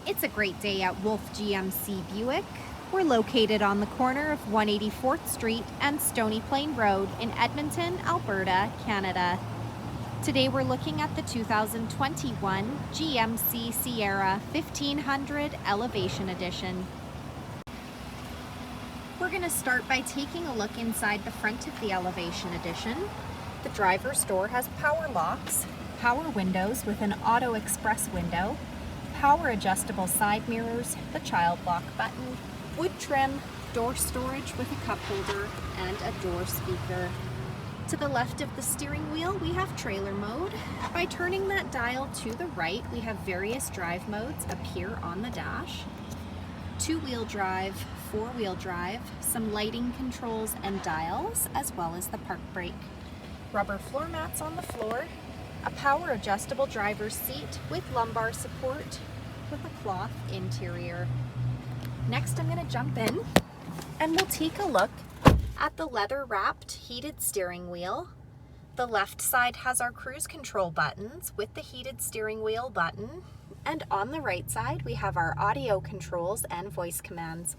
It's a great day at Wolfe GMC Buick. We're located on the corner of 184th Street and Stony Plain Road in Edmonton, Alberta, Canada. Today we're looking at the 2021 GMC Sierra 1500 Elevation Edition. We're going to start by taking a look inside the front of the Elevation Edition. The driver's door has power locks, power windows with an auto express window, power adjustable side mirrors, the child lock button, wood trim, door storage with a cup holder, and a door speaker. To the left of the steering wheel, we have trailer mode. By turning that dial to the right, we have various drive modes appear on the dash. Two-wheel drive, four-wheel drive, some lighting controls and dials, as well as the park brake. Rubber floor mats on the floor, a power adjustable driver's seat with lumbar support with a cloth interior. Next, I'm going to jump in and we'll take a look at the leather wrapped heated steering wheel. The left side has our cruise control buttons with the heated steering wheel button, and on the right side we have our audio controls and voice commands.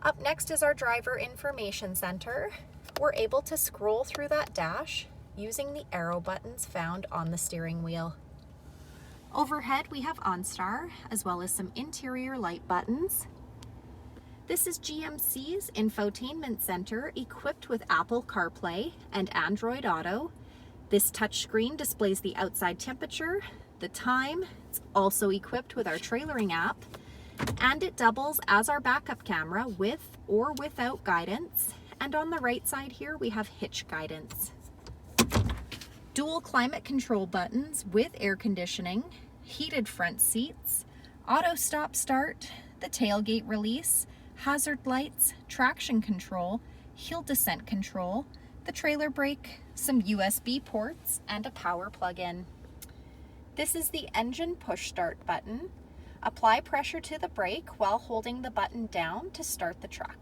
Up next is our driver information center. We're able to scroll through that dash using the arrow buttons found on the steering wheel. Overhead we have OnStar, as well as some interior light buttons. This is GMC's Infotainment Center, equipped with Apple CarPlay and Android Auto. This touchscreen displays the outside temperature, the time. It's also equipped with our trailering app, and it doubles as our backup camera with or without guidance. And on the right side here, we have hitch guidance. Dual climate control buttons with air conditioning, heated front seats, auto stop start, the tailgate release, hazard lights, traction control, hill descent control, the trailer brake, some USB ports, and a power plug-in. This is the engine push start button. Apply pressure to the brake while holding the button down to start the truck.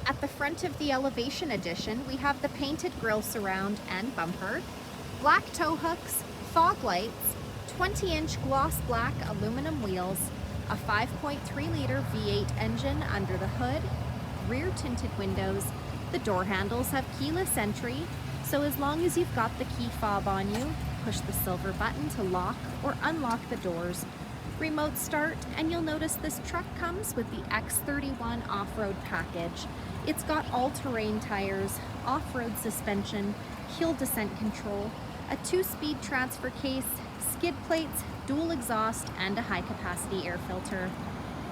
At the front of the Elevation Edition, we have the painted grille surround and bumper, black tow hooks, fog lights, 20-inch gloss black aluminum wheels, a 5.3-liter V8 engine under the hood, rear tinted windows. The door handles have keyless entry, so as long as you've got the key fob on you, push the silver button to lock or unlock the doors. Remote start, and you'll notice this truck comes with the X31 Offroad Package. It's got all-terrain tires, off-road suspension, hill descent control, a 2-speed transfer case, skid plates, dual exhaust, and a high-capacity air filter.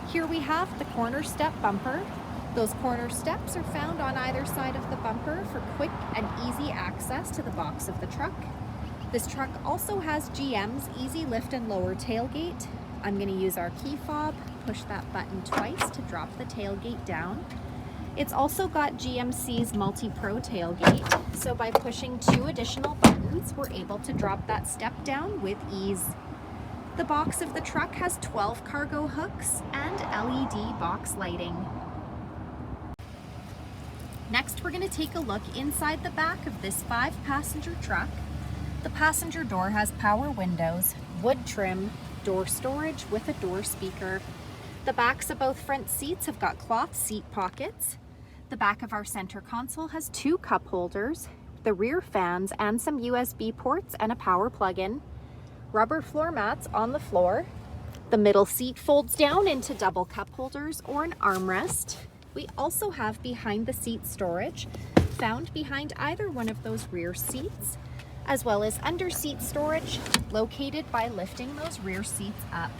Here we have the CornerStep bumper. Those corner steps are found on either side of the bumper for quick and easy access to the box of the truck. This truck also has GM's easy lift and lower tailgate. I'm going to use our key fob, push that button twice to drop the tailgate down. It's also got GMC's MultiPro tailgate, so by pushing 2 additional buttons, we're able to drop that step down with ease. The box of the truck has 12 cargo hooks and LED box lighting. Next, we're going to take a look inside the back of this 5-passenger truck. The passenger door has power windows, wood trim, door storage with a door speaker. The backs of both front seats have got cloth seat pockets. The back of our center console has 2 cup holders, the rear fans, and some USB ports and a power plug-in. Rubber floor mats on the floor. The middle seat folds down into double cup holders or an armrest. We also have behind the seat storage found behind either one of those rear seats, as well as under seat storage located by lifting those rear seats up.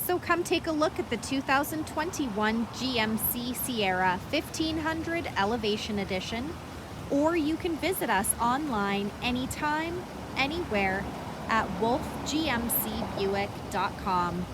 So come take a look at the 2021 GMC Sierra 1500 Elevation Edition, or you can visit us online anytime, anywhere at wolfegmcbuick.com.